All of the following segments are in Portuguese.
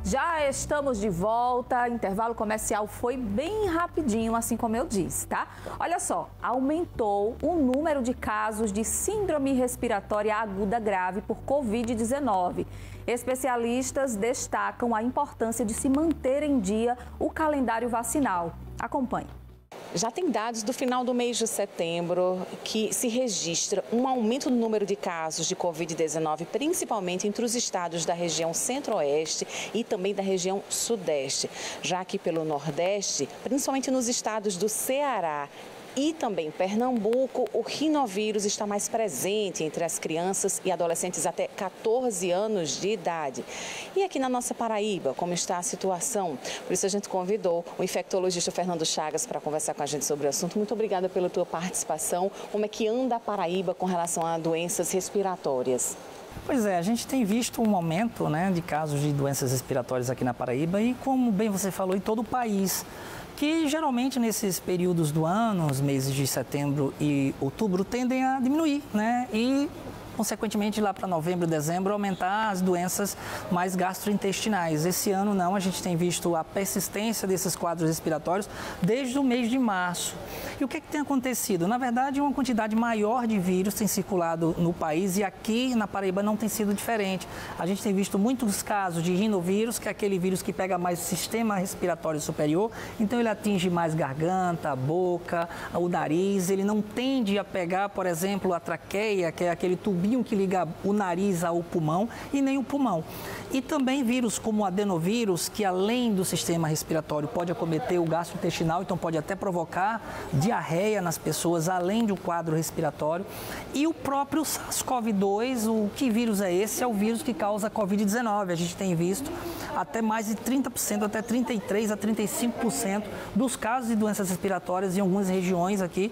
Já estamos de volta, intervalo comercial foi bem rapidinho, assim como eu disse, tá? Olha só, aumentou o número de casos de síndrome respiratória aguda grave por Covid-19. Especialistas destacam a importância de se manter em dia o calendário vacinal. Acompanhe. Já tem dados do final do mês de setembro que se registra um aumento no número de casos de Covid-19, principalmente entre os estados da região centro-oeste e também da região sudeste. Já aqui pelo nordeste, principalmente nos estados do Ceará e também Pernambuco, o rinovírus está mais presente entre as crianças e adolescentes até 14 anos de idade. E aqui na nossa Paraíba, como está a situação? Por isso a gente convidou o infectologista Fernando Chagas para conversar com a gente sobre o assunto. Muito obrigada pela tua participação. Como é que anda a Paraíba com relação a doenças respiratórias? Pois é, a gente tem visto um aumento, de casos de doenças respiratórias aqui na Paraíba e, como bem você falou, em todo o país, que geralmente nesses períodos do ano, os meses de setembro e outubro, tendem a diminuir, E, consequentemente, lá para novembro, dezembro, aumentar as doenças mais gastrointestinais. Esse ano não, a gente tem visto a persistência desses quadros respiratórios desde o mês de março. E o que tem acontecido? Na verdade, uma quantidade maior de vírus tem circulado no país e aqui na Paraíba não tem sido diferente. A gente tem visto muitos casos de rinovírus, que é aquele vírus que pega mais o sistema respiratório superior, então ele atinge mais garganta, a boca, o nariz, ele não tende a pegar, por exemplo, a traqueia, que é aquele tubinho que liga o nariz ao pulmão, e nem o pulmão. E também vírus como o adenovírus, que além do sistema respiratório pode acometer o gastrointestinal, então pode até provocar diarreia nas pessoas, além do quadro respiratório. E o próprio SARS-CoV-2, o que vírus é esse? É o vírus que causa a Covid-19. A gente tem visto até mais de 30%, até 33% a 35% dos casos de doenças respiratórias em algumas regiões aqui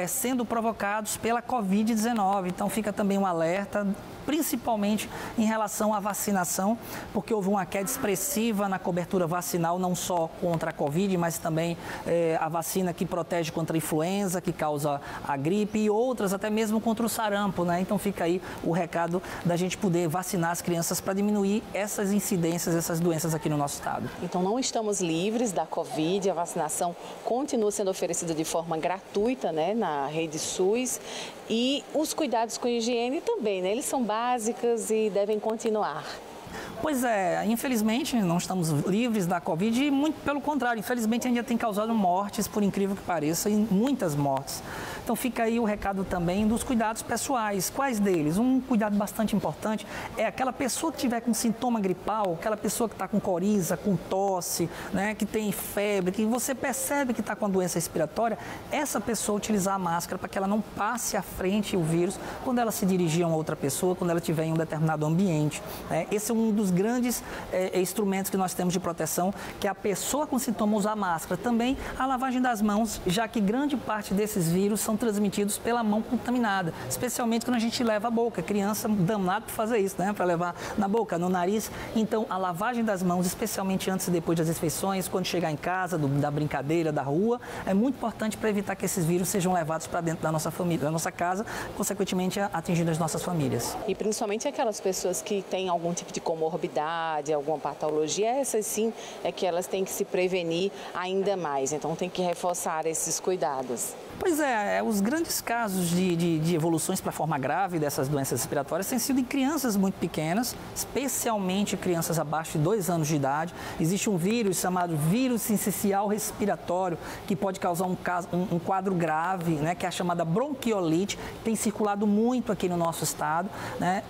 sendo provocados pela Covid-19. Então fica também um alerta, principalmente em relação à vacinação, porque houve uma queda expressiva na cobertura vacinal, não só contra a Covid, mas também a vacina que protege contra a influenza, que causa a gripe, e outras até mesmo contra o sarampo, Então fica aí o recado da gente poder vacinar as crianças para diminuir essas incidências, essas doenças aqui no nosso estado. Então não estamos livres da Covid, a vacinação continua sendo oferecida de forma gratuita, na rede SUS, e os cuidados com a higiene também, Eles são básicos e devem continuar. Pois é, infelizmente não estamos livres da Covid e muito pelo contrário, infelizmente ainda tem causado mortes, por incrível que pareça, e muitas mortes. Então fica aí o recado também dos cuidados pessoais. Quais deles? Um cuidado bastante importante é aquela pessoa que tiver com sintoma gripal, aquela pessoa que está com coriza, com tosse, que tem febre, que você percebe que está com a doença respiratória, essa pessoa utilizar a máscara para que ela não passe à frente o vírus quando ela se dirigir a uma outra pessoa, quando ela estiver em um determinado ambiente. Esse é um dos grandes instrumentos que nós temos de proteção, que é a pessoa com sintoma usar máscara. Também a lavagem das mãos, já que grande parte desses vírus são transmitidos pela mão contaminada, especialmente quando a gente leva a boca. Criança danada para fazer isso, para levar na boca, no nariz. Então, a lavagem das mãos, especialmente antes e depois das refeições, quando chegar em casa, da brincadeira, da rua, é muito importante para evitar que esses vírus sejam levados para dentro da nossa família, da nossa casa, consequentemente atingindo as nossas famílias. E principalmente aquelas pessoas que têm algum tipo de comorbidade, alguma patologia, essas sim é que elas têm que se prevenir ainda mais. Então tem que reforçar esses cuidados. Pois é, os grandes casos de evoluções para a forma grave dessas doenças respiratórias têm sido em crianças muito pequenas, especialmente crianças abaixo de 2 anos de idade. Existe um vírus chamado vírus sincicial respiratório, que pode causar um quadro grave, que é a chamada bronquiolite, tem circulado muito aqui no nosso estado,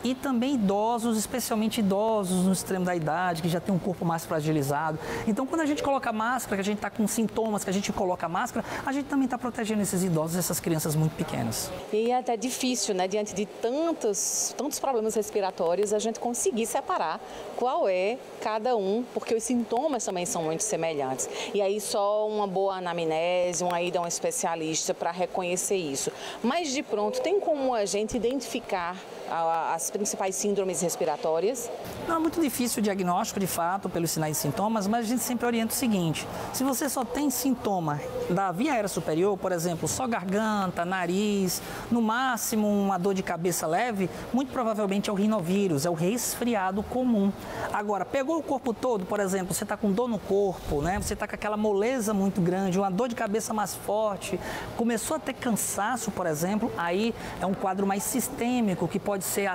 E também idosos, especialmente idosos no extremo da idade, que já tem um corpo mais fragilizado. Então, quando a gente coloca máscara, que a gente está com sintomas, que a gente coloca máscara, a gente também está protegendo esses idosos, essas crianças muito pequenas. E é até difícil, diante de tantos problemas respiratórios, a gente conseguir separar qual é cada um, porque os sintomas também são muito semelhantes. E aí só uma boa anamnese, uma ida a um especialista para reconhecer isso. Mas de pronto, tem como a gente identificar as principais síndromes respiratórias? Não, é muito difícil o diagnóstico, de fato, pelos sinais e sintomas, mas a gente sempre orienta o seguinte: se você só tem sintoma da via aérea superior, por exemplo, só garganta, nariz, no máximo uma dor de cabeça leve, muito provavelmente é o rinovírus, é o resfriado comum. Agora, pegou o corpo todo, por exemplo, você está com dor no corpo, né? Você está com aquela moleza muito grande, uma dor de cabeça mais forte, começou a ter cansaço, por exemplo, aí é um quadro mais sistêmico, que pode ser,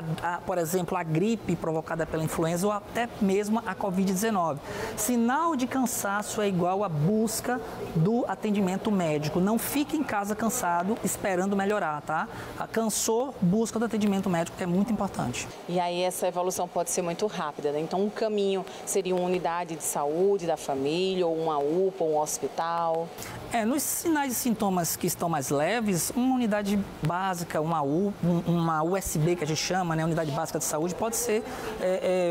por exemplo, a gripe provocada pela influenza ou até mesmo a Covid-19. Sinal de cansaço é igual à busca do atendimento médico. Não fique em casa cansado esperando melhorar, tá? Cansou, busca do atendimento médico, que é muito importante. E aí essa evolução pode ser muito rápida, né? Então um caminho seria uma unidade de saúde da família, ou uma UPA, ou um hospital? Nos sinais e sintomas que estão mais leves, uma unidade básica, uma USB que a gente chama, né, unidade básica de saúde, pode ser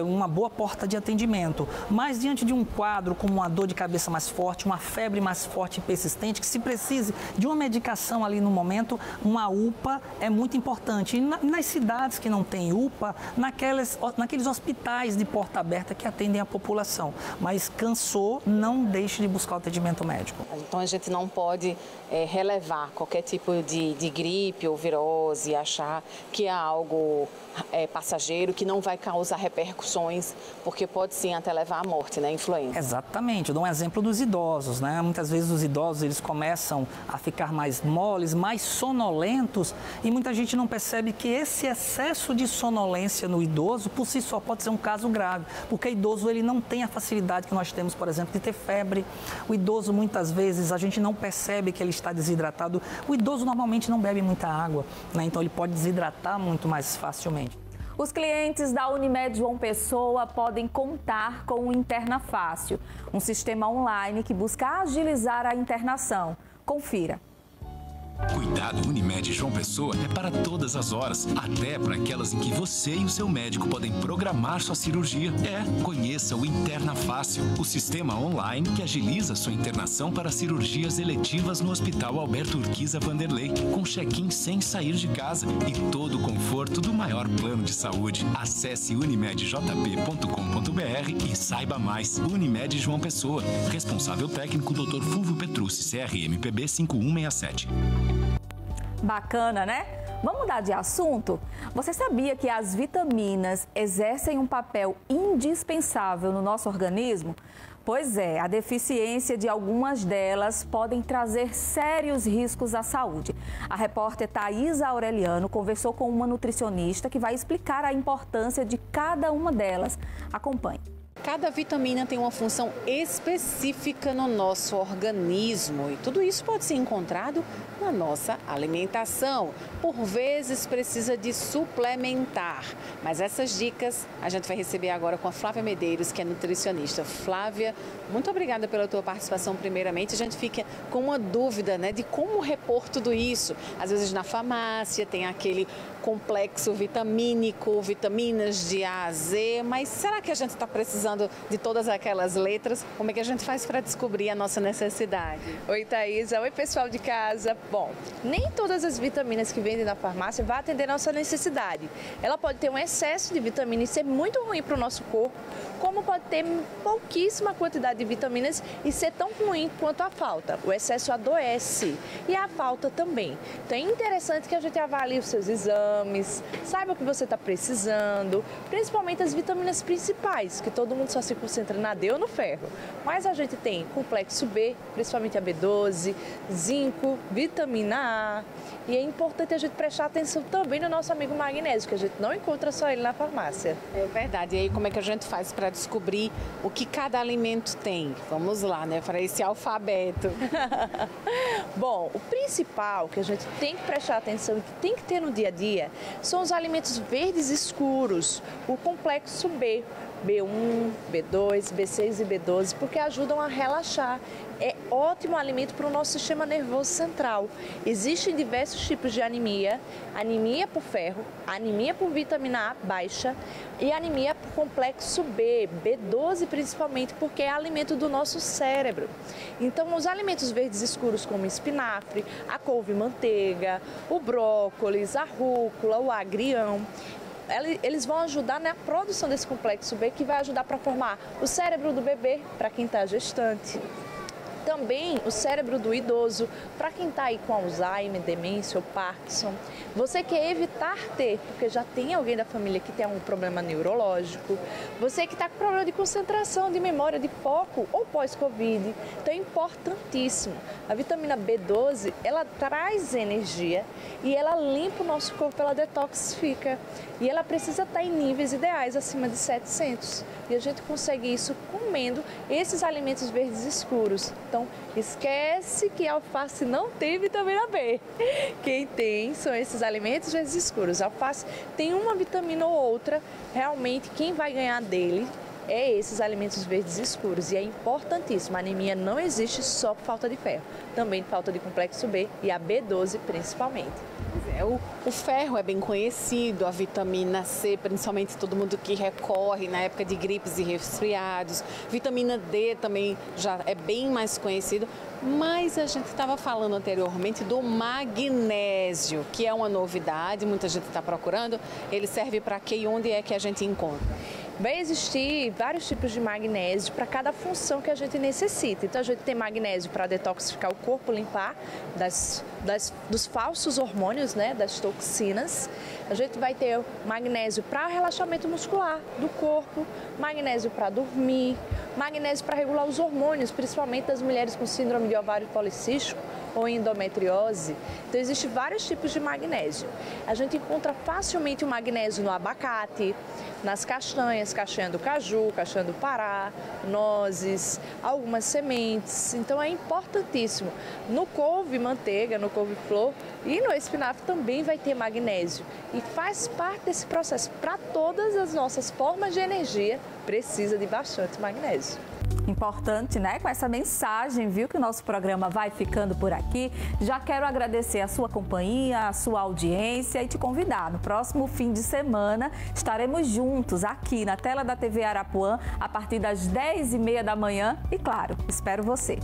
uma boa porta de atendimento. Mas diante de um quadro como uma dor de cabeça mais forte, uma febre mais forte e persistente, que se precise de uma medicação ali no momento, uma UPA é muito importante. E nas cidades que não tem UPA, naqueles hospitais de porta aberta que atendem a população. Mas cansou, não deixe de buscar o atendimento médico. Então a gente não pode relevar qualquer tipo de gripe ou virose, achar que é algo passageiro, que não vai causar repercussões, porque pode sim até levar à morte, né, influenza. Exatamente, eu dou um exemplo dos idosos, né? Muitas vezes os idosos eles começam a ficar mais moles, mais sonolentos, e muita gente não percebe que esse excesso de sonolência no idoso, por si só, pode ser um caso grave, porque o idoso ele não tem a facilidade que nós temos, por exemplo, de ter febre. O idoso, muitas vezes, a gente não percebe que ele está desidratado. O idoso normalmente não bebe muita água, né? Então ele pode desidratar muito mais facilmente. Os clientes da Unimed João Pessoa podem contar com o Interna Fácil, um sistema online que busca agilizar a internação. Confira. Cuidado Unimed João Pessoa é para todas as horas, até para aquelas em que você e o seu médico podem programar sua cirurgia. Conheça o Interna Fácil, o sistema online que agiliza sua internação para cirurgias eletivas no Hospital Alberto Urquiza Vanderlei, com check-in sem sair de casa e todo o conforto do maior plano de saúde. Acesse unimedjp.com.br e saiba mais. Unimed João Pessoa, responsável técnico Dr. Fulvio Petrucci, CRMPB 5167. Bacana, né? Vamos mudar de assunto? Você sabia que as vitaminas exercem um papel indispensável no nosso organismo? Pois é, a deficiência de algumas delas podem trazer sérios riscos à saúde. A repórter Thaisa Aureliano conversou com uma nutricionista que vai explicar a importância de cada uma delas. Acompanhe. Cada vitamina tem uma função específica no nosso organismo e tudo isso pode ser encontrado na nossa alimentação. Por vezes precisa de suplementar, mas essas dicas a gente vai receber agora com a Flávia Medeiros, que é nutricionista. Flávia, muito obrigada pela tua participação primeiramente. A gente fica com uma dúvida, né, de como repor tudo isso. Às vezes na farmácia tem aquele complexo vitamínico, vitaminas de A a Z, mas será que a gente está precisando de todas aquelas letras? Como é que a gente faz para descobrir a nossa necessidade? Oi, Thaisa. Oi, pessoal de casa. Bom, nem todas as vitaminas que vendem na farmácia vão atender a nossa necessidade. Ela pode ter um excesso de vitamina e ser muito ruim para o nosso corpo, como pode ter pouquíssima quantidade de vitaminas e ser tão ruim quanto a falta. O excesso adoece e a falta também. Então é interessante que a gente avalie os seus exames, saiba o que você está precisando, principalmente as vitaminas principais, que todo mundo só se concentra na D ou no ferro. Mas a gente tem complexo B, principalmente a B12, zinco, vitamina A. E é importante a gente prestar atenção também no nosso amigo magnésio, que a gente não encontra só ele na farmácia. É verdade. E aí como é que a gente faz para descobrir o que cada alimento tem? Vamos lá, né? Para esse alfabeto. Bom, o principal que a gente tem que prestar atenção e que tem que ter no dia a dia são os alimentos verdes escuros, o complexo B. B1, B2, B6 e B12, porque ajudam a relaxar. É ótimo alimento para o nosso sistema nervoso central. Existem diversos tipos de anemia: anemia por ferro, anemia por vitamina A baixa e anemia por complexo B, B12 principalmente, porque é alimento do nosso cérebro. Então, os alimentos verdes escuros como espinafre, a couve-manteiga, o brócolis, a rúcula, o agrião, eles vão ajudar na produção desse complexo B, que vai ajudar para formar o cérebro do bebê, para quem está gestante. Também o cérebro do idoso, para quem está aí com Alzheimer, demência ou Parkinson. Você quer evitar ter, porque já tem alguém da família que tem algum problema neurológico. Você que está com problema de concentração, de memória, de foco ou pós-Covid. Então é importantíssimo. A vitamina B12, ela traz energia e ela limpa o nosso corpo, ela detoxifica. E ela precisa estar em níveis ideais, acima de 700. E a gente consegue isso comendo esses alimentos verdes escuros. Então, esquece que a alface não tem vitamina B. Quem tem são esses alimentos verdes escuros. A alface tem uma vitamina ou outra, realmente quem vai ganhar dele é esses alimentos verdes escuros. E é importantíssimo, a anemia não existe só por falta de ferro, também falta de complexo B e a B12 principalmente. O ferro é bem conhecido, a vitamina C, principalmente todo mundo que recorre na época de gripes e resfriados. Vitamina D também já é bem mais conhecido, mas a gente estava falando anteriormente do magnésio, que é uma novidade, muita gente está procurando. Ele serve para quê e onde é que a gente encontra? Vai existir vários tipos de magnésio para cada função que a gente necessita. Então, a gente tem magnésio para detoxificar o corpo, limpar dos falsos hormônios, né, das toxinas. A gente vai ter magnésio para relaxamento muscular do corpo, magnésio para dormir, magnésio para regular os hormônios, principalmente das mulheres com síndrome de ovário policístico ou endometriose. Então, existem vários tipos de magnésio. A gente encontra facilmente o magnésio no abacate, nas castanhas, castanha do caju, castanha do Pará, nozes, algumas sementes. Então, é importantíssimo. No couve manteiga, no couve-flor e no espinafre também vai ter magnésio. E faz parte desse processo. Para todas as nossas formas de energia, precisa de bastante magnésio. Importante, né? Com essa mensagem, viu, que o nosso programa vai ficando por aqui. Já quero agradecer a sua companhia, a sua audiência e te convidar. No próximo fim de semana estaremos juntos aqui na tela da TV Arapuã a partir das 10h30 da manhã e, claro, espero você.